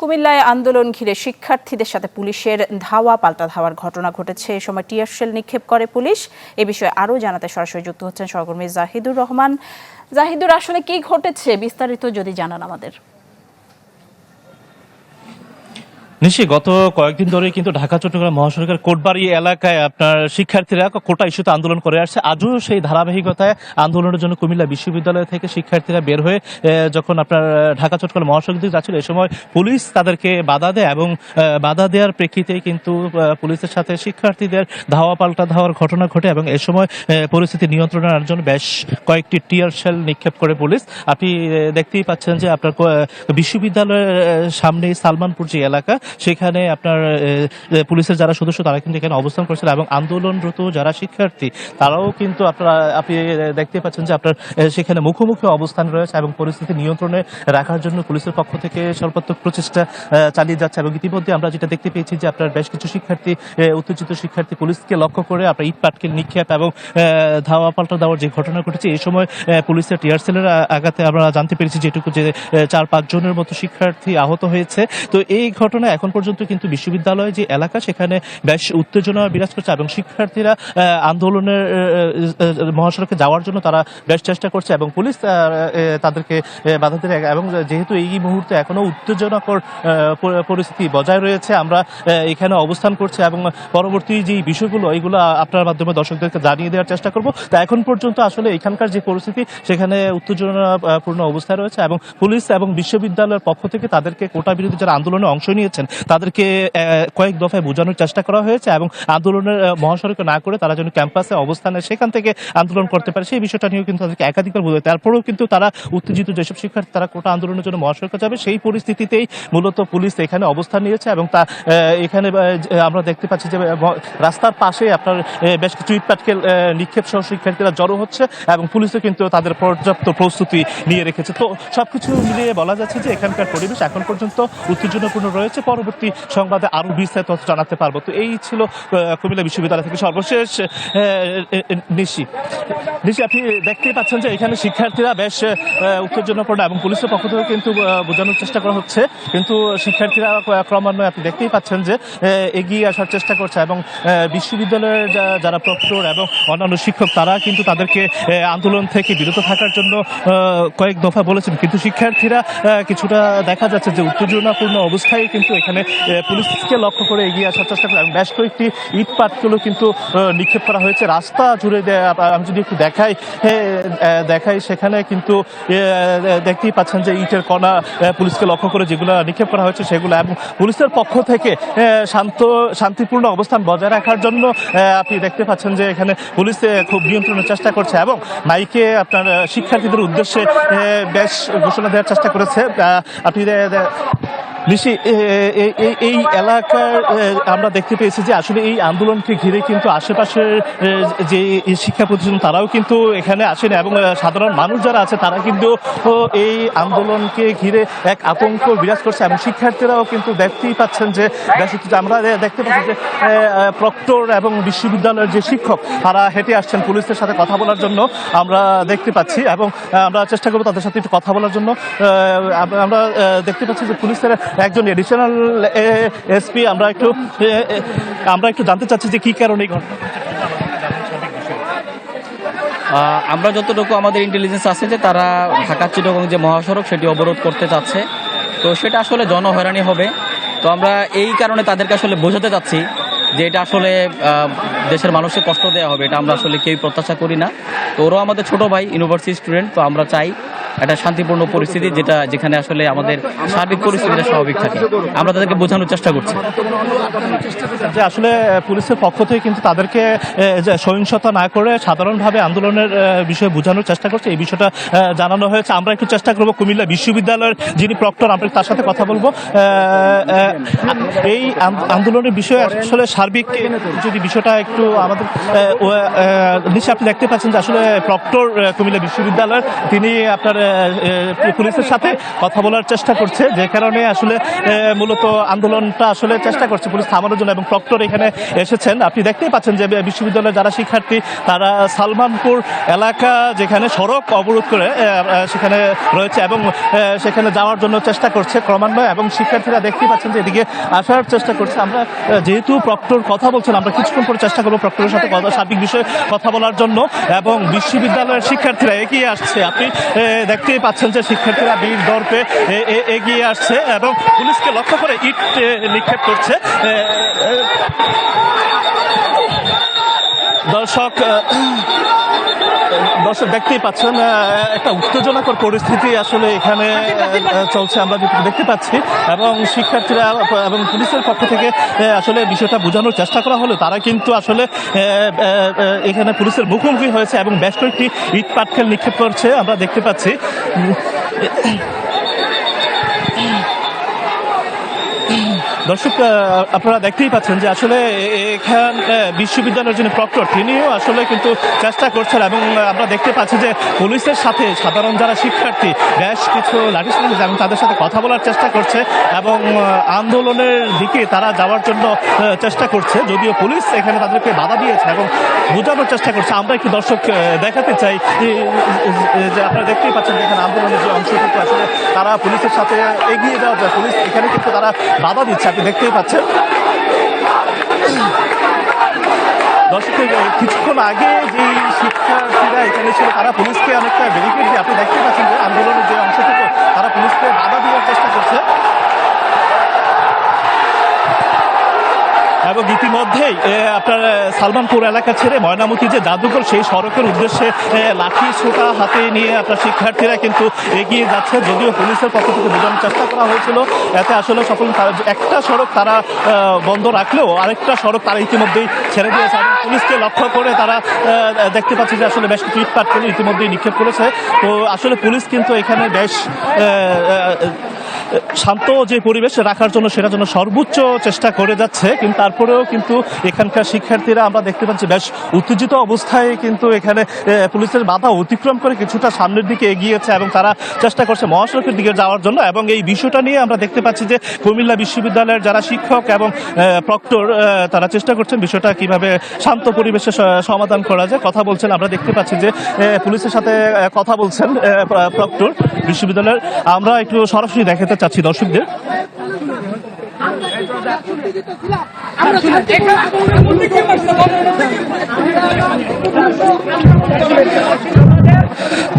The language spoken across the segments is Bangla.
কুমিল্লায় আন্দোলন ঘিরে শিক্ষার্থীদের সাথে পুলিশের ধাওয়া পাল্টা ধাওয়ার ঘটনা ঘটেছে। এ সময় টিয়ার শেল নিক্ষেপ করে পুলিশ। এ বিষয়ে আরও জানাতে সরাসরি যুক্ত হচ্ছেন সহকর্মী জাহিদুর রহমান। জাহিদুর, আসলে কি ঘটেছে বিস্তারিত যদি জানান আমাদের। নিশ্চয়ই গত কয়েকদিন ধরে কিন্তু ঢাকা চট্টগ্রাম মহাসড়কের কোটবাড়ি এলাকায় আপনার শিক্ষার্থীরা কোটা ইস্যুতে আন্দোলন করে আসছে। আজও সেই ধারাবাহিকতায় আন্দোলনের জন্য কুমিল্লা বিশ্ববিদ্যালয় থেকে শিক্ষার্থীরা বের হয়ে যখন আপনার ঢাকা চট্টগ্রাম মহাসড়ক দিকে যাচ্ছিল, এ সময় পুলিশ তাদেরকে বাধা দেয় এবং বাধা দেওয়ার প্রেক্ষিতে কিন্তু পুলিশের সাথে শিক্ষার্থীদের ধাওয়া পাল্টা ধাওয়ার ঘটনা ঘটে এবং এ সময় পরিস্থিতি নিয়ন্ত্রণে আনার জন্য বেশ কয়েকটি টিয়ার শেল নিক্ষেপ করে পুলিশ। আপনি দেখতেই পাচ্ছেন যে আপনার বিশ্ববিদ্যালয়ের সামনে সালমানপুর যে এলাকা, সেখানে আপনার পুলিশের যারা সদস্য তারা কিন্তু এখানে অবস্থান করেছিল এবং আন্দোলনরত যারা শিক্ষার্থী তারাও কিন্তু আপনি দেখতে পাচ্ছেন যে আপনার সেখানে মুখোমুখি অবস্থান রয়েছে এবং পরিস্থিতি নিয়ন্ত্রণে রাখার জন্য পুলিশের পক্ষ থেকে সর্বাত্মক প্রচেষ্টা চালিয়ে যাচ্ছে। এবং ইতিমধ্যে আমরা যেটা দেখতে পেয়েছি যে আপনার বেশ কিছু শিক্ষার্থী, উত্তেজিত শিক্ষার্থী পুলিশকে লক্ষ্য করে আপনার ইট পাটকেল নিক্ষেপ এবং ধাওয়া পাল্টা দেওয়ার যে ঘটনা ঘটেছে, এই সময় পুলিশের টিয়ার সেলের আঘাতে আমরা জানতে পেরেছি যেটুকু যে 4-5 জনের মতো শিক্ষার্থী আহত হয়েছে। তো এই ঘটনা এখন পর্যন্ত কিন্তু বিশ্ববিদ্যালয় যে এলাকা সেখানে বেশ উত্তেজনা বিরাজ করছে এবং শিক্ষার্থীরা আন্দোলনের মহাসড়কে যাওয়ার জন্য তারা বেশ চেষ্টা করছে এবং পুলিশ তাদেরকে বাধা দেয়। এবং যেহেতু এই মুহূর্তে এখনো উত্তেজনাকর পরিস্থিতি বজায় রয়েছে, আমরা এখানে অবস্থান করছি এবং পরবর্তী যে বিষয়গুলো এইগুলো আপনার মাধ্যমে দর্শকদেরকে জানিয়ে দেওয়ার চেষ্টা করব। তা এখন পর্যন্ত আসলে এখানকার যে পরিস্থিতি সেখানে উত্তেজনাপূর্ণ অবস্থায় রয়েছে এবং পুলিশ এবং বিশ্ববিদ্যালয়ের পক্ষ থেকে তাদেরকে কোটা বিরোধী যারা আন্দোলনে অংশ নিয়েছেন তাদেরকে কয়েক দফায় বোঝানোর চেষ্টা করা হয়েছে এবং আন্দোলনের মহাসড়কে না করে তারা যেন ক্যাম্পাসে অবস্থানে সেখান থেকে আন্দোলন করতে পারে সেই বিষয়টা নিয়েও কিন্তু তাদেরকে একাধিকবার বোঝায়। তারপরেও কিন্তু তারা উত্তেজিত যেসব শিক্ষার্থী তারা কোটা আন্দোলনের জন্য মহাসড়কে যাবে, সেই পরিস্থিতিতেই মূলত পুলিশ এখানে অবস্থান নিয়েছে এবং তা এখানে আমরা দেখতে পাচ্ছি যে রাস্তার পাশে আপনার বেশ কিছু ইটপাটকেল নিক্ষেপ সহ শিক্ষার্থীরা জড়ো হচ্ছে এবং পুলিশও কিন্তু তাদের পর্যাপ্ত প্রস্তুতি নিয়ে রেখেছে। তো সবকিছু মিলিয়ে বলা যাচ্ছে যে এখানকার পরিবেশ এখন পর্যন্ত উত্তেজনাপূর্ণ রয়েছে। পরবর্তী সংবাদে আরো বিস্তারিত জানাতে পারবো। তো এই ছিল কুমিল্লা বিশ্ববিদ্যালয় থেকে সর্বশেষ। নিশি আপনি দেখতেই পাচ্ছেন যে এখানে শিক্ষার্থীরা বেশ উত্তেজনাপূর্ণ এবং পুলিশের পক্ষ থেকে কিন্তু বোঝানোর চেষ্টা করা হচ্ছে, কিন্তু শিক্ষার্থীরা ক্রমান্বয়ে আপনি দেখতেই পাচ্ছেন যে এগিয়ে আসার চেষ্টা করছে এবং বিশ্ববিদ্যালয়ের যারা প্রক্টর এবং অন্যান্য শিক্ষক তারা কিন্তু তাদেরকে আন্দোলন থেকে বিরত থাকার জন্য কয়েক দফা বলেছেন, কিন্তু শিক্ষার্থীরা কিছুটা দেখা যাচ্ছে যে উত্তেজনাপূর্ণ অবস্থায় কিন্তু এখানে পুলিশকে লক্ষ্য করে এগিয়ে আসার চেষ্টা করে এবং বেশ কয়েকটি ইট পাটকেলও কিন্তু নিক্ষেপ করা হয়েছে রাস্তা জুড়ে। আমি যদি একটু দেখাই সেখানে কিন্তু দেখতেই পাচ্ছেন যে ইটের কণা পুলিশকে লক্ষ্য করে যেগুলো নিক্ষেপ করা হয়েছে সেগুলো, এবং পুলিশের পক্ষ থেকে শান্তিপূর্ণ অবস্থান বজায় রাখার জন্য আপনি দেখতে পাচ্ছেন যে এখানে পুলিশ খুব নিয়ন্ত্রণের চেষ্টা করছে এবং মাইকে আপনার শিক্ষার্থীদের উদ্দেশ্যে বেশ ঘোষণা দেওয়ার চেষ্টা করেছে। আপনি নিশি এই এলাকার আমরা দেখতে পেয়েছি যে আসলে এই আন্দোলনকে ঘিরে কিন্তু আশেপাশের যে শিক্ষা প্রতিষ্ঠান তারাও কিন্তু এখানে আসেন এবং সাধারণ মানুষ যারা আছে তারা কিন্তু এই আন্দোলনকে ঘিরে এক আতঙ্ক বিরাজ করছে এবং শিক্ষার্থীরাও কিন্তু দেখতেই পাচ্ছেন যে আমরা দেখতে পাচ্ছি যে প্রক্টর এবং বিশ্ববিদ্যালয়ের যে শিক্ষক তারা হেঁটে আসছেন পুলিশের সাথে কথা বলার জন্য আমরা দেখতে পাচ্ছি এবং আমরা চেষ্টা করবো তাদের সাথে একটু কথা বলার জন্য। আমরা দেখতে পাচ্ছি যে পুলিশের একজন এডিশনাল এসপি, আমরা একটু জানতে চাচ্ছি যে কি কারণে এই ঘটনা। আমরা যতটুকু আমাদের ইন্টেলিজেন্স আছে যে তারা ঢাকা চিটাগং যে মহাসড়ক সেটি অবরোধ করতে চাচ্ছে, তো সেটা আসলে জনহয়রানি হবে। তো আমরা এই কারণে তাদেরকে আসলে বোঝাতে চাচ্ছি যে এটা আসলে দেশের মানুষকে কষ্ট দেওয়া হবে, এটা আমরা আসলে কেউ প্রত্যাশা করি না। তো ওরাও আমাদের ছোট ভাই, ইউনিভার্সিটি স্টুডেন্ট, তো আমরা চাই একটা শান্তিপূর্ণ পরিস্থিতি যেখানে আসলে আমাদের সার্বিক পরিস্থিতিটা স্বাভাবিক থাকে। আমরা তাদেরকে বোঝানোর চেষ্টা করছি যে আসলে পুলিশের পক্ষ থেকে কিন্তু তাদেরকে সহিংসতা না করে সাধারণভাবে আন্দোলনের বিষয়ে বোঝানোর চেষ্টা করছে, এই বিষয়টা জানানো হয়েছে। আমরা একটু চেষ্টা করবো কুমিল্লা বিশ্ববিদ্যালয়ের যিনি প্রক্টর, আমরা তার সাথে কথা বলবো। এই আন্দোলনের বিষয়ে আসলে সার্বিক যদি বিষয়টা একটু আমাদের নিশ্চয়ই আপনি দেখতে পাচ্ছেন যে আসলে প্রক্টর কুমিল্লা বিশ্ববিদ্যালয়ের তিনি আপনার পুলিশের সাথে কথা বলার চেষ্টা করছে, যে কারণে আসলে মূলত আন্দোলনটা আসলে চেষ্টা করছে পুলিশ থামানোর জন্য। এবং প্রক্টর এখানে এসেছেন, আপনি দেখতেই পাচ্ছেন যে বিশ্ববিদ্যালয়ের যারা শিক্ষার্থী তারা সালমানপুর এলাকা যেখানে সড়ক অবরোধ করে সেখানে রয়েছে এবং সেখানে যাওয়ার জন্য চেষ্টা করছে ক্রমান্বয়ে, এবং শিক্ষার্থীরা দেখতেই পাচ্ছেন যে এদিকে আসার চেষ্টা করছে। আমরা যেহেতু প্রক্টর কথা বলছেন, আমরা কিছুক্ষণ পরে চেষ্টা করবো প্রক্টরের সাথে সার্বিক বিষয়ে কথা বলার জন্য। এবং বিশ্ববিদ্যালয়ের শিক্ষার্থীরা এগিয়ে আসছে, আপনি দেখতেই পাচ্ছেন যে শিক্ষার্থীরা বীর দর্পে এগিয়ে আসছে এবং পুলিশকে লক্ষ্য করে ইট নিক্ষেপ করছে। দর্শক দেখতেই পাচ্ছেন একটা উত্তেজনাকর পরিস্থিতি আসলে এখানে চলছে, আমরা দেখতে পাচ্ছি। এবং শিক্ষার্থীরা এবং পুলিশের পক্ষ থেকে আসলে বিষয়টা বোঝানোর চেষ্টা করা হলো, তারা কিন্তু আসলে এখানে পুলিশের মুখোমুখি হয়েছে এবং বেশ কয়েকটি ইট পাটকেল নিক্ষেপ করছে, আমরা দেখতে পাচ্ছি। দর্শক আপনারা দেখতেই পাচ্ছেন যে আসলে এখানে বিশ্ববিদ্যালয়ের যিনি প্রক্টর তিনিও আসলে কিন্তু চেষ্টা করছেন, এবং আমরা দেখতে পাচ্ছি যে পুলিশের সাথে সাধারণ যারা শিক্ষার্থী বেশ কিছু লাঠিসোঁটা এবং তাদের সাথে কথা বলার চেষ্টা করছে এবং আন্দোলনের দিকে তারা যাওয়ার জন্য চেষ্টা করছে, যদিও পুলিশ এখানে তাদেরকে বাধা দিয়েছে এবং বোঝানোর চেষ্টা করছে। আমরা একটু দর্শক দেখাতে চাই যে আপনারা দেখতেই পাচ্ছেন এখানে আন্দোলনের যে অংশটুকু আসলে তারা পুলিশের সাথে এগিয়ে যাওয়া যায়, পুলিশ এখানে কিন্তু তারা বাধা দিচ্ছে, আপনি দেখতেই পাচ্ছেন। দর্শক কিছুক্ষণ আগে যে শিক্ষার্থীরা এখানে ছিল তারা পুলিশকে অনেকটা ব্যারিকেড দিয়ে, আপনি দেখতে পাচ্ছেন যে আন্দোলনের যে অংশটুকু তারা পুলিশকে বাধা দেওয়ার চেষ্টা করছে। এবং ইতিমধ্যেই আপনার সালমানপুর এলাকা ছেড়ে ময়নামতি যে জাদুঘর সেই সড়কের উদ্দেশ্যে লাঠি ছোটা হাতে নিয়ে আপনার শিক্ষার্থীরা কিন্তু এগিয়ে যাচ্ছে, যদিও পুলিশের পক্ষ থেকে বোঝানোর চেষ্টা করা হয়েছিল এতে আসলে সফল। একটা সড়ক তারা বন্ধ রাখলেও আরেকটা সড়ক তারা ইতিমধ্যেই ছেড়ে দিয়েছে এবং পুলিশকে লক্ষ্য করে তারা দেখতে পাচ্ছে যে আসলে বেশ কিছু ইটপাট করে ইতিমধ্যেই নিক্ষেপ করেছে। তো আসলে পুলিশ কিন্তু এখানে বেশ শান্ত যে পরিবেশ রাখার জন্য সেটার জন্য সর্বোচ্চ চেষ্টা করে যাচ্ছে, কিন্তু তারপরেও কিন্তু এখানকার শিক্ষার্থীরা আমরা দেখতে পাচ্ছি বেশ উত্তেজিত অবস্থায় কিন্তু এখানে পুলিশের বাধা অতিক্রম করে কিছুটা সামনের দিকে এগিয়েছে এবং তারা চেষ্টা করছে মহাসড়কের দিকে যাওয়ার জন্য। এবং এই বিষয়টা নিয়ে আমরা দেখতে পাচ্ছি যে কুমিল্লা বিশ্ববিদ্যালয়ের যারা শিক্ষক এবং প্রক্টর তারা চেষ্টা করছেন বিষয়টা কিভাবে শান্ত পরিবেশে সমাধান করা যায়, কথা বলছেন। আমরা দেখতে পাচ্ছি যে পুলিশের সাথে কথা বলছেন প্রক্টর বিশ্ববিদ্যালয়ের। আমরা একটু সরাসরি দেখাতে চাচ্ছি দর্শকদের।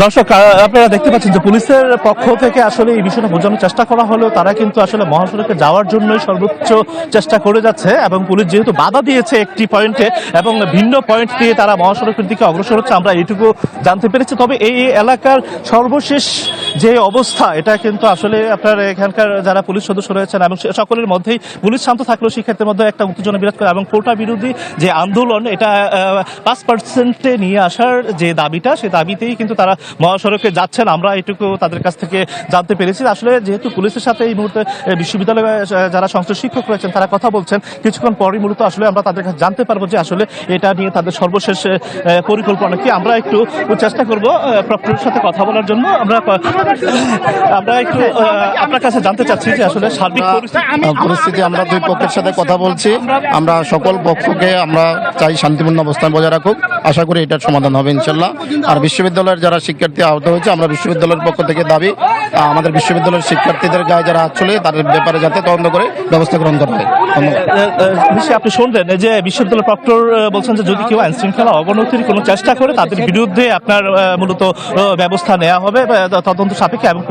দর্শক আপনারা দেখতে পাচ্ছেন যে পুলিশের পক্ষ থেকে আসলে এই বিষয়টা বোঝানোর চেষ্টা করা হলেও তারা কিন্তু আসলে মহাসড়কে যাওয়ার জন্যই সর্বোচ্চ চেষ্টা করে যাচ্ছে এবং পুলিশ যেহেতু বাধা দিয়েছে একটি পয়েন্টে এবং ভিন্ন পয়েন্ট দিয়ে তারা মহাসড়কের দিকে অগ্রসর হচ্ছে, আমরা এইটুকু জানতে পেরেছি। তবে এই এলাকার সর্বশেষ যে অবস্থা এটা কিন্তু আসলে আপনার এখানকার যারা পুলিশ সদস্য রয়েছেন এবং সকলের মধ্যেই পুলিশ শান্ত থাকলেও শিক্ষার্থীর মধ্যে একটা উত্তেজনা বিরাজ করে এবং কোটা বিরোধী যে আন্দোলন এটা 5% নিয়ে আসার যে দাবিটা সেই দাবিতেই কিন্তু তারা মহাসড়কে যাচ্ছেন, আমরা এটুকু তাদের কাছ থেকে জানতে পেরেছি। আসলে যেহেতু পুলিশের সাথে এই মুহূর্তে বিশ্ববিদ্যালয়ে যারা সংশ্লিষ্ট শিক্ষক রয়েছেন তারা কথা বলছেন, কিছুক্ষণ পরই মূলত আসলে আমরা তাদের কাছে জানতে পারবো যে আসলে এটা নিয়ে তাদের সর্বশেষ পরিকল্পনা কি। আমরা একটু চেষ্টা করব প্রক্টরের সাথে কথা বলার জন্য। আমরা একটু আপনার কাছে জানতে চাচ্ছি যে আসলে সার্বিক পরিস্থিতি আমরা দুই পক্ষের সাথে কথা বলছি, আমরা সকল পক্ষকে আমরা চাই শান্তিপূর্ণ অবস্থান বজায় রাখুক, আশা করি এটার সমাধান হবে ইনশাল্লাহ। আর বিশ্ববিদ্যালয়ের যারা শিক্ষার্থী আহত হয়েছে আমরা বিশ্ববিদ্যালয়ের পক্ষ থেকে দাবি আমাদের বিশ্ববিদ্যালয়ের শিক্ষার্থীদের গায়ে যারা হাত চলে তাদের ব্যাপারে যাতে তদন্ত করে ব্যবস্থা গ্রহণ করা হয়। আপনি শুনলেন যে বিশ্ববিদ্যালয় প্রক্টর বলছেন যে যদি কেউ আইন শৃঙ্খলা অবনতির কোনো চেষ্টা করে তাদের বিরুদ্ধে আপনার মূলত ব্যবস্থা নেওয়া হবে তদন্ত সাপেক্ষে এবং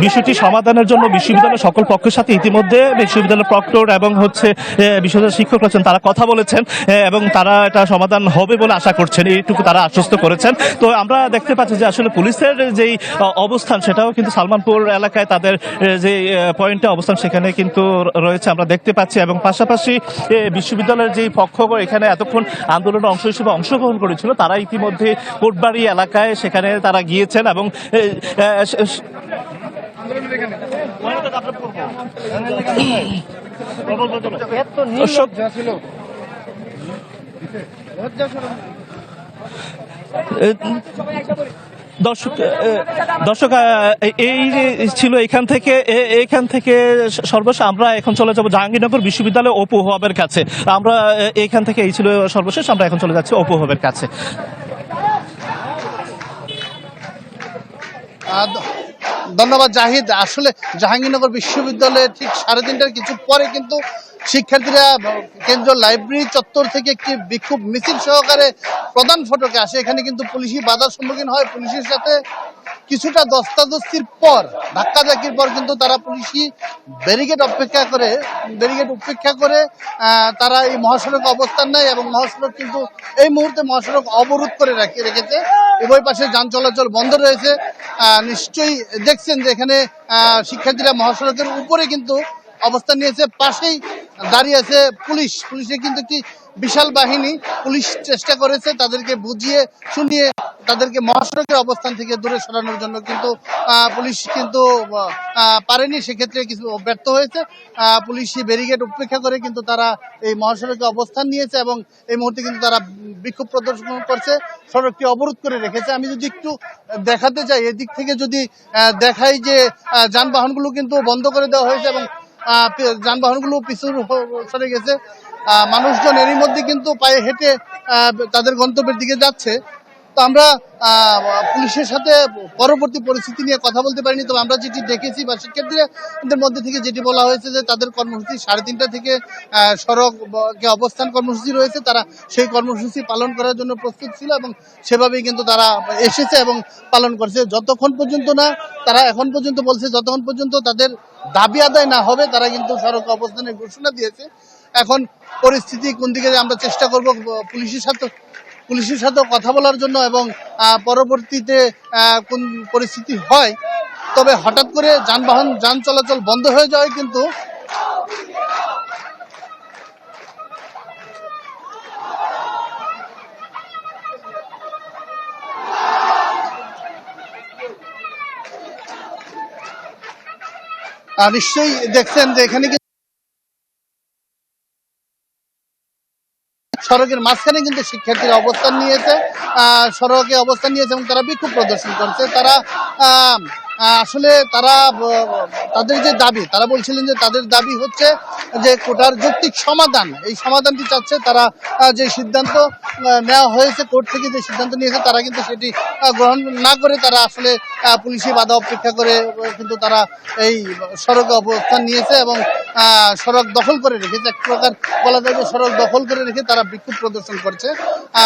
বিষয়টি সমাধানের জন্য বিশ্ববিদ্যালয়ের সকল পক্ষের সাথে ইতিমধ্যে বিশ্ববিদ্যালয় প্রক্টর এবং বিশ্ববিদ্যালয়ের শিক্ষক রয়েছেন তারা কথা বলেছেন এবং তারা এটা সমাধান হবে বলে আশা করছেন, এইটুকু তারা আশ্বস্ত করেছেন। তো আমরা দেখতে পাচ্ছি যে আসলে পুলিশের যেই অবস্থান সেটাও কিন্তু সালমানপুর এলাকায় তাদের যে পয়েন্টে অবস্থান সেখানে কিন্তু রয়েছে আমরা দেখতে পাচ্ছি এবং পাশাপাশি বিশ্ববিদ্যালয়ের যেই পক্ষ এখানে এতক্ষণ আন্দোলনের অংশ হিসেবে অংশগ্রহণ করেছিল তারা ইতিমধ্যে কোটবাড়ি এলাকায় সেখানে তারা গিয়েছেন এবং দর্শক এই ছিল এখান থেকে সর্বশেষ আমরা এখন চলে যাব জাহাঙ্গীরনগর বিশ্ববিদ্যালয় অপু হবের কাছে। আমরা এখান থেকে এই ছিল সর্বশেষ, আমরা এখন চলে যাচ্ছি অপু হবের কাছে। ধন্যবাদ জাহিদ। আসলে জাহাঙ্গীরনগর বিশ্ববিদ্যালয়ে ঠিক 3:30টার কিছু পরে কিন্তু শিক্ষার্থীরা কেন্দ্রীয় লাইব্রেরি চত্বর থেকে একটি বিক্ষোভ মিছিল সহকারে প্রধান ফটকে আসে। এখানে কিন্তু পুলিশি বাধার সম্মুখীন হয়। পুলিশের সাথে কিছুটা দস্তাদস্তির পর, ধাক্কাধাক্কির পর কিন্তু তারা পুলিশি ব্যারিকেড উপেক্ষা করে তারা এই মহাসড়কে অবস্থান নেয় এবং মহাসড়ক কিন্তু এই মুহূর্তে মহাসড়ক অবরোধ করে রেখেছে। উভয় পাশে যান চলাচল বন্ধ রয়েছে। নিশ্চয়ই দেখছেন যে এখানে শিক্ষার্থীরা মহাসড়কের উপরে কিন্তু অবস্থান নিয়েছে, পাশেই দাঁড়িয়ে আছে পুলিশের কিন্তু একটি বিশাল বাহিনী। পুলিশ চেষ্টা করেছে তাদেরকে বুঝিয়ে শুনিয়ে তাদেরকে মহাসড়কের অবস্থান থেকে দূরে সরানোর জন্য, কিন্তু পুলিশ কিন্তু পারেনি, সেক্ষেত্রে কিছু ব্যর্থ হয়েছে। পুলিশ ব্যারিকেড উপেক্ষা করে কিন্তু তারা এই মহাসড়কে অবস্থান নিয়েছে এবং এই মুহূর্তে কিন্তু তারা বিক্ষোভ প্রদর্শন করছে, সড়কটি অবরোধ করে রেখেছে। আমি যদি একটু দেখাতে চাই, এদিক থেকে যদি দেখাই যে যানবাহনগুলো কিন্তু বন্ধ করে দেওয়া হয়েছে এবং যানবাহনগুলো পিছু সরে গেছে। মানুষজন এরই মধ্যে কিন্তু পায়ে হেঁটে তাদের গন্তব্যের দিকে যাচ্ছে। তো আমরা পুলিশের সাথে পরবর্তী পরিস্থিতি নিয়ে কথা বলতে পারিনি, তবে আমরা যেটি দেখেছি বা শিক্ষার্থীদের মধ্যে থেকে যেটি বলা হয়েছে যে তাদের কর্মসূচি 3:30 থেকে সড়কে অবস্থান কর্মসূচি রয়েছে, তারা সেই কর্মসূচি পালন করার জন্য প্রস্তুত ছিল এবং সেভাবেই কিন্তু তারা এসেছে এবং পালন করছে। যতক্ষণ পর্যন্ত না তারা এখন পর্যন্ত বলছে, যতক্ষণ পর্যন্ত তাদের দাবি আদায় না হবে তারা কিন্তু সড়ক অবস্থানের ঘোষণা দিয়েছে। এখন পরিস্থিতি কোন দিকে আমরা চেষ্টা করব পুলিশের সাথে কথা বলার জন্য এবং পরবর্তীতে কোন পরিস্থিতি হয়। তবে হঠাৎ করে যান চলাচল বন্ধ হয়ে যায় কিন্তু নিশ্চয়ই দেখছেন যে এখানে সড়কের মাঝখানে কিন্তু শিক্ষার্থীরা অবস্থান নিয়েছে, সড়কে অবস্থান নিয়েছে এবং তারা বিক্ষোভ প্রদর্শন করছে। তারা আসলে তাদের যে দাবি, তারা বলছিলেন যে তাদের দাবি হচ্ছে যে কোটার যৌক্তিক সমাধান, এই সমাধানটি চাচ্ছে তারা। যে সিদ্ধান্ত নেওয়া হয়েছে, কোর্ট থেকে যে সিদ্ধান্ত নিয়েছে তারা কিন্তু সেটি গ্রহণ না করে তারা আসলে পুলিশি বাধা অপেক্ষা করে কিন্তু তারা এই সড়কে অবস্থান নিয়েছে এবং সড়ক দখল করে রেখেছে। এক প্রকার বলা যায় যে সড়ক দখল করে রেখে তারা বিক্ষোভ প্রদর্শন করছে।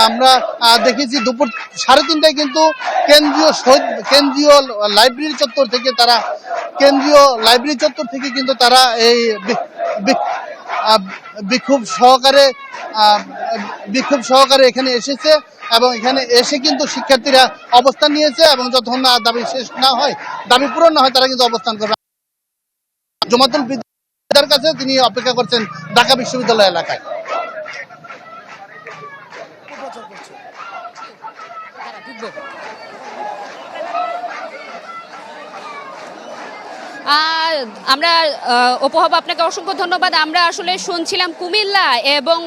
আমরা দেখেছি দুপুর 3:30টায় কিন্তু কেন্দ্রীয় লাইব্রেরি চত্বর থেকে কিন্তু তারা এই বিক্ষোভ সহকারে এখানে এসেছে এবং এখানে এসে কিন্তু শিক্ষার্থীরা অবস্থান নিয়েছে এবং যতক্ষণ না দাবি শেষ না হয়, দাবি পূরণ না হয়, তারা কিন্তু অবস্থান করবে। জমাতুল বিদার কাছে তিনি অপেক্ষা করছেন ঢাকা বিশ্ববিদ্যালয় এলাকায়। আমরা উপহাব আপনাকে অসংখ্য ধন্যবাদ। আমরা আসলে শুনছিলাম কুমিল্লা এবং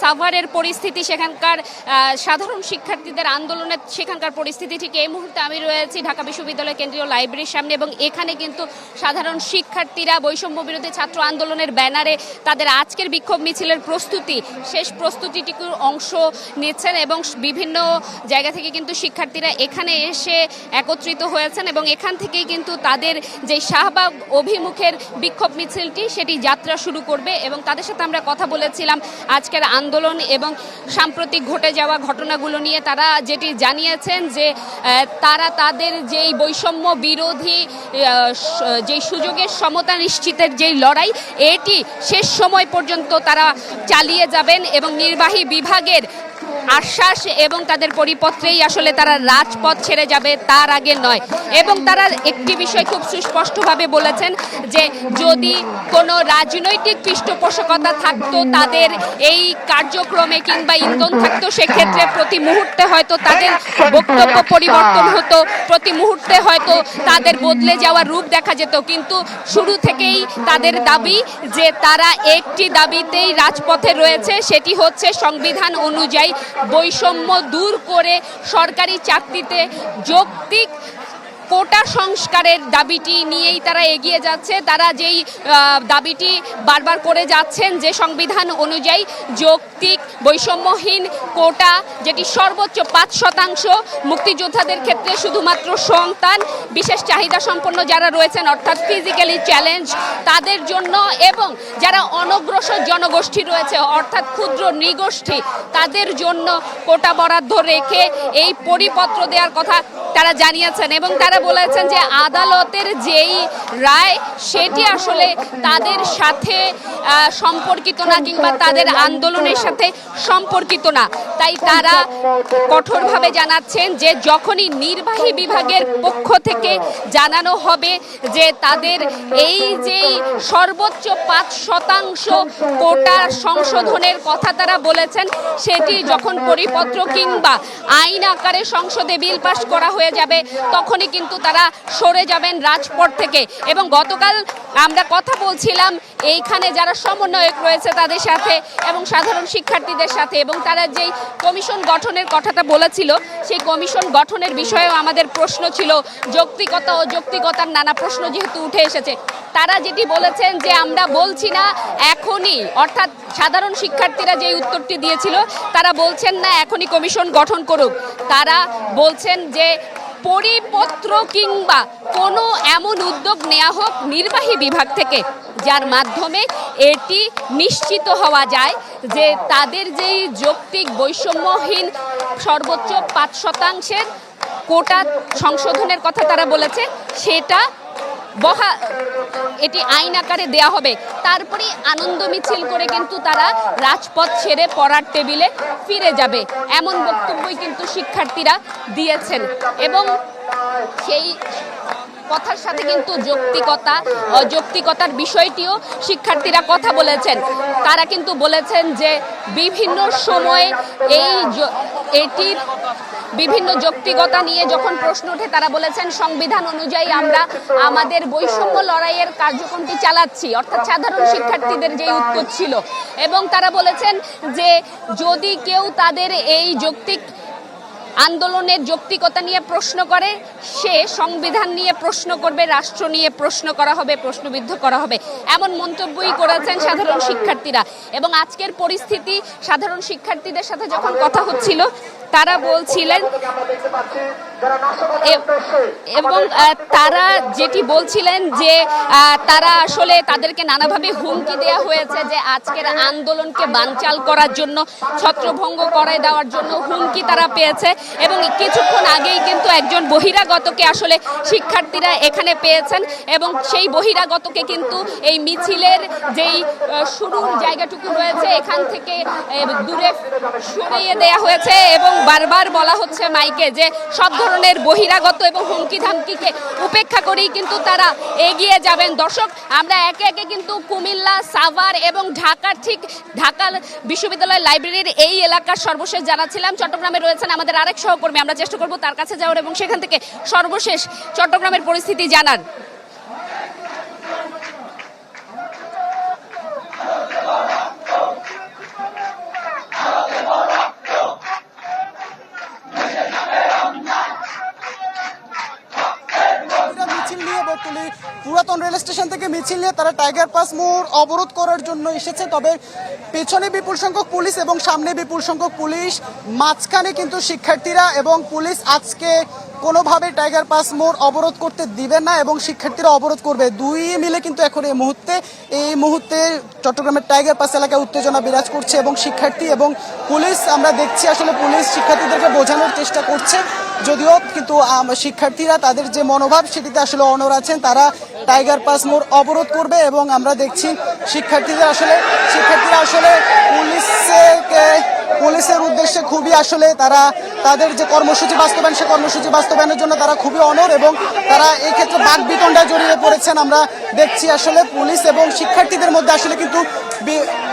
সাভারের পরিস্থিতি, সেখানকার সাধারণ শিক্ষার্থীদের আন্দোলনের সেখানকার পরিস্থিতি। ঠিক এই মুহূর্তে আমি রয়েছি ঢাকা বিশ্ববিদ্যালয় কেন্দ্রীয় লাইব্রেরির সামনে এবং এখানে কিন্তু সাধারণ শিক্ষার্থীরা বৈষম্য বিরোধী ছাত্র আন্দোলনের ব্যানারে তাদের আজকের বিক্ষোভ মিছিলের শেষ প্রস্তুতিটির অংশ নিচ্ছেন এবং বিভিন্ন জায়গা থেকে কিন্তু শিক্ষার্থীরা এখানে এসে একত্রিত হয়েছেন এবং এখান থেকেই কিন্তু তাদের যে শাহবাগ অভিমুখের বিক্ষোভ মিছিলটি সেটি যাত্রা শুরু করবে এবং তাদের সাথে আমরা কথা বলেছিলাম আজকের আন্দোলন এবং সাম্প্রতিক ঘটে যাওয়া ঘটনাগুলো নিয়ে। তারা যেটি জানিয়েছেন যে তারা তাদের যেই বৈষম্য বিরোধী যেই সুযোগের সমতা নিশ্চিতের যেই লড়াই, এটি শেষ সময় পর্যন্ত তারা চালিয়ে যাবেন এবং নির্বাহী বিভাগের আশ্বাস এবং তাদের পরিপত্রেই আসলে তারা রাজপথ ছেড়ে যাবে, তার আগে নয়। এবং তারা একটি বিষয় খুব সুস্পষ্টভাবে বলেছেন যে যদি কোনো রাজনৈতিক পৃষ্ঠপোষকতা থাকতো তাদের এই কার্যক্রমে কিংবা ইন্ধন থাকতো, সেক্ষেত্রে প্রতি মুহূর্তে হয়তো তাদের বক্তব্য পরিবর্তন হতো, প্রতি মুহূর্তে হয়তো তাদের বদলে যাওয়ার রূপ দেখা যেত। কিন্তু শুরু থেকেই তাদের দাবি যে তারা একটি দাবিতেই রাজপথে রয়েছে, সেটি হচ্ছে সংবিধান অনুযায়ী বৈষম্য দূর করে সরকারি চাকরিতে যৌক্তিক কোটা সংস্কারের দাবিটি নিয়েই তারা এগিয়ে যাচ্ছে। তারা যেই দাবিটি বারবার করে যাচ্ছেন যে সংবিধান অনুযায়ী যৌক্তিক বৈষম্যহীন কোটা, যেটি সর্বোচ্চ 5% মুক্তিযোদ্ধাদের ক্ষেত্রে শুধুমাত্র সন্তান, বিশেষ চাহিদা সম্পন্ন যারা রয়েছেন অর্থাৎ ফিজিক্যালি চ্যালেঞ্জ তাদের জন্য, এবং যারা অনগ্রসর জনগোষ্ঠী রয়েছে অর্থাৎ ক্ষুদ্র নৃগোষ্ঠী তাদের জন্য কোটা বরাদ্দ রেখে এই পরিপত্র দেওয়ার কথা তারা জানিয়েছেন। এবং তারা বলেছেন যে আদালতের যেই রায় সেটি আসলে তাদের সাথে সম্পর্কিত না, কিংবা তাদের আন্দোলনের সাথে সম্পর্কিত না। তাই তারা কঠোরভাবে জানাচ্ছেন যে যখনই নির্বাহী বিভাগের পক্ষ থেকে জানানো হবে যে তাদের এই যেই সর্বোচ্চ 5% কোটা সংশোধনের কথা তারা বলেছেন সেটি যখন পরিপত্র কিংবা আইন আকারে সংসদে বিল পাস করা হয়ে যাবে তখনই কিন্তু তারা সরে যাবেন রাজপথ থেকে। এবং গতকাল আমরা কথা বলছিলাম এইখানে যারা সমন্বয়ক রয়েছে তাদের সাথে এবং সাধারণ শিক্ষার্থীদের সাথে, এবং তারা যেই কমিশন গঠনের কথাটা বলেছিল সেই কমিশন গঠনের বিষয়েও আমাদের প্রশ্ন ছিল, যৌক্তিকতা ও যৌক্তিকতার নানা প্রশ্ন যেহেতু উঠে এসেছে। তারা যেটি বলেছেন যে আমরা বলছি না এখনই, অর্থাৎ সাধারণ শিক্ষার্থীরা যে উত্তরটি দিয়েছিল তারা বলছেন না এখনই কমিশন গঠন করুক, তারা বলছেন যে পরিপত্র কিংবা কোনো এমন উদ্যোগ নেওয়া হোক নির্বাহী বিভাগ থেকে যার মাধ্যমে এটি নিশ্চিত হওয়া যায় যে তাদের যেই যৌক্তিক বৈষম্যহীন সর্বোচ্চ 5% কোটা সংশোধনের কথা তারা বলেছে সেটা এটি আইন আকারে দেয়া হবে। তারপরে আনন্দ মিছিল করে কিন্তু তারা রাজপথ ছেড়ে পড়ার টেবিলে ফিরে যাবে, এমন বক্তব্যই কিন্তু শিক্ষার্থীরা দিয়েছেন। এবং সেই কথার সাথে কিন্তু যৌক্তিকতা অযৌক্তিকতার বিষয়টিও শিক্ষার্থীরা কথা বলেছেন। তারা কিন্তু বলেছেন যে বিভিন্ন সময়ে এটির বিভিন্ন যৌক্তিকতা নিয়ে যখন প্রশ্ন ওঠে তারা বলেছেন সংবিধান অনুযায়ী আমরা আমাদের বৈষম্য লড়াইয়ের কার্যক্রমটি চালাচ্ছি, অর্থাৎ সাধারণ শিক্ষার্থীদের যে উত্তর ছিল। এবং তারা বলেছেন যে যদি কেউ তাদের এই যৌক্তিক আন্দোলনের যৌক্তিকতা নিয়ে প্রশ্ন করে সে সংবিধান নিয়ে প্রশ্ন করবে, রাষ্ট্র নিয়ে প্রশ্ন করা হবে, প্রশ্নবিদ্ধ করা হবে, এমন মন্তব্যই করেছেন সাধারণ শিক্ষার্থীরা। এবং আজকের পরিস্থিতি সাধারণ শিক্ষার্থীদের সাথে যখন কথা হচ্ছিল তারা বলছিলেন এবং তারা যেটি বলছিলেন যে তারা আসলে তাদেরকে নানাভাবে হুমকি দেওয়া হয়েছে যে আজকের আন্দোলনকে বানচাল করার জন্য, ছত্রভঙ্গ করে দেওয়ার জন্য হুমকি তারা পেয়েছে। এবং কিছুক্ষণ আগেই কিন্তু একজন বহিরাগতকে আসলে শিক্ষার্থীরা এখানে পেয়েছেন এবং সেই বহিরাগতকে কিন্তু এই মিছিলের যেই শুরুর জায়গাটুকু রয়েছে এখান থেকে দূরে সরিয়ে দেওয়া হয়েছে এবং বারবার বলা হচ্ছে মাইকে যে সব ধরনের বহিরাগত এবং হুমকি ধামকিকে উপেক্ষা করেই কিন্তু তারা এগিয়ে যাবেন। দর্শক, আমরা একে একে কিন্তু কুমিল্লা, সাভার এবং ঢাকা বিশ্ববিদ্যালয় লাইব্রেরির এই এলাকার সর্বশেষ জানাচ্ছিলাম। চট্টগ্রামে রয়েছেন আমাদের আরেক সহকর্মী, আমরা চেষ্টা করব তার কাছে যাওয়ার এবং সেখান থেকে সর্বশেষ চট্টগ্রামের পরিস্থিতি জানার। পুরাতন রেল স্টেশন থেকে মিছিল নিয়ে তারা টাইগার পাস মোড় অবরোধ করার জন্য এসেছে। তবে পেছনে বিপুল সংখ্যক পুলিশ এবং সামনে বিপুল সংখ্যক পুলিশ, মাঝখানে কিন্তু শিক্ষার্থীরা এবং পুলিশ আজকে কোনোভাবে টাইগার পাস মোড় অবরোধ করতে দিবে না এবং শিক্ষার্থীরা অবরোধ করবে। দুই মিলে কিন্তু এখন এই মুহূর্তে চট্টগ্রামের টাইগার পাস এলাকায় উত্তেজনা বিরাজ করছে এবং শিক্ষার্থী এবং পুলিশ, আমরা দেখছি আসলে পুলিশ শিক্ষার্থীদেরকে বোঝানোর চেষ্টা করছে, যদিও কিন্তু শিক্ষার্থীরা তাদের যে মনোভাব সেটিতে আসলে অনড় আছেন। তারা টাইগার পাস মোড় অবরোধ করবে এবং আমরা দেখছি শিক্ষার্থীরা আসলে পুলিশের উদ্দেশ্যে খুবই আসলে তারা তাদের যে কর্মসূচি বাস্তবায়ন সে কর্মসূচি বাস্তবায়নের জন্য তারা খুবই অনড় এবং তারা এই ক্ষেত্রে বাকবিতণ্ডায় জড়িয়ে পড়েছেন। আমরা দেখছি আসলে পুলিশ এবং শিক্ষার্থীদের মধ্যে আসলে কিন্তু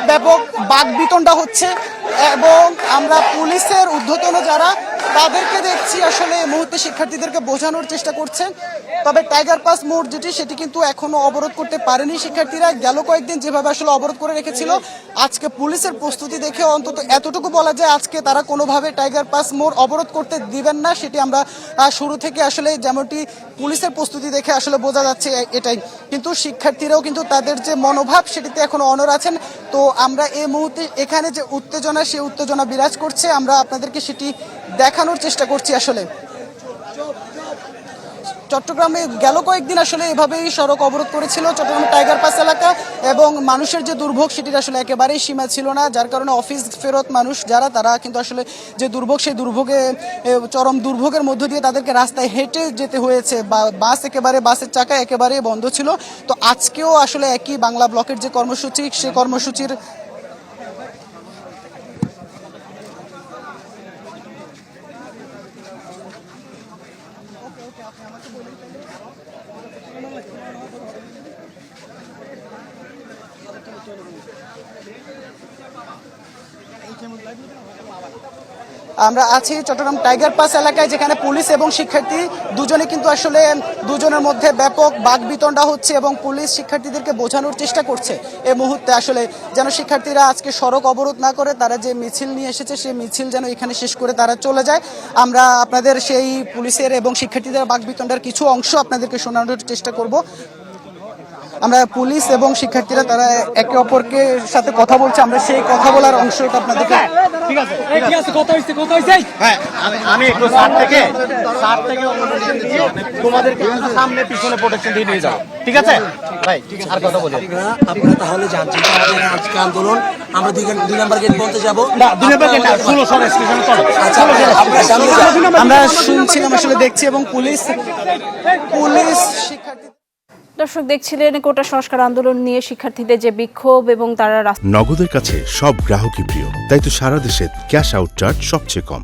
ব্যাপক বাকবিতণ্ডা হচ্ছে এবং আমরা পুলিশের ঊর্ধ্বতন যারা তাদেরকে দেখছি আসলে এই মুহূর্তে শিক্ষার্থীদেরকে বোঝানোর চেষ্টা করছেন। তবে টাইগার পাস মোড় যেটি সেটি কিন্তু এখনো অবরোধ করতে পারেনি শিক্ষার্থীরা। গেল কয়েকদিন যেভাবে আসলে অবরোধ করে রেখেছিল, আজকে পুলিশের প্রস্তুতি দেখে অন্তত এতটুকু বলা যায় আজকে তারা কোনোভাবে টাইগার পাস মোড় অবরোধ করতে দিবেন না। সেটি আমরা শুরু থেকে আসলে যেমনটি পুলিশের প্রস্তুতি দেখে আসলে বোঝা যাচ্ছে এটাই। কিন্তু শিক্ষার্থীরাও কিন্তু তাদের যে মনোভাব সেটিতে এখনো অনড় আছেন। তো আমরা এই মুহূর্তে এখানে যে উত্তেজনা, সেই উত্তেজনা বিরাজ করছে, আমরা আপনাদেরকে সেটি দেখানোর চেষ্টা করছি। আসলে চট্টগ্রামে গেল কয়েকদিন আসলে এভাবেই সড়ক অবরোধ করেছিল চট্টগ্রামের টাইগার পাস এলাকা, এবং মানুষের যে দুর্ভোগ সেটির আসলে একেবারেই সীমা ছিল না, যার কারণে অফিস ফেরত মানুষ যারা, তারা কিন্তু আসলে যে দুর্ভোগ, সেই দুর্ভোগে চরম দুর্ভোগের মধ্য দিয়ে তাদেরকে রাস্তায় হেঁটে যেতে হয়েছে, বা বাসের চাকা একেবারে বন্ধ ছিল। তো আজকেও আসলে একই বাংলা ব্লকের যে কর্মসূচি, সেই কর্মসূচির আমরা আছি চট্টগ্রাম টাইগার পাস এলাকায়, যেখানে পুলিশ এবং শিক্ষার্থী দুজনে কিন্তু আসলে দুজনের মধ্যে ব্যাপক বাকবিতণ্ডা হচ্ছে, এবং পুলিশ শিক্ষার্থীদেরকে বোঝানোর চেষ্টা করছে এই মুহূর্তে আসলে যেন শিক্ষার্থীরা আজকে সড়ক অবরোধ না করে, তারা যে মিছিল নিয়ে এসেছে সেই মিছিল যেন এখানে শেষ করে তারা চলে যায়। আমরা আপনাদের সেই পুলিশের এবং শিক্ষার্থীদের বাকবিতণ্ডার কিছু অংশ আপনাদেরকে শোনানোর চেষ্টা করব। আমরা পুলিশ এবং শিক্ষার্থীরা তারা একে অপরকে সাথে কথা বলছে, আমরা সেই কথা বলার অংশটা আপনাদেরকে। আমি একটু সার থেকে তোমাদেরকে সামনে পিছনে প্রোটেকশন দিয়ে নিয়ে যাও, ঠিক আছে ভাই? আর কথা বলি, আপনারা তাহলে জানছেন আমাদের আজকে আন্দোলন, আমরা 2 নম্বর গেট পর্যন্ত যাবো। আমরা শুনছিলাম আসলে দেখছি, এবং পুলিশ শিক্ষার্থী। দর্শক দেখছিলেন কোটা সংস্কার আন্দোলন নিয়ে শিক্ষার্থীদের যে বিক্ষোভ, এবং তারা নগদের কাছে সব গ্রাহকই প্রিয়, তাই তো সারা দেশে ক্যাশ আউট চার্জ সবচেয়ে কম।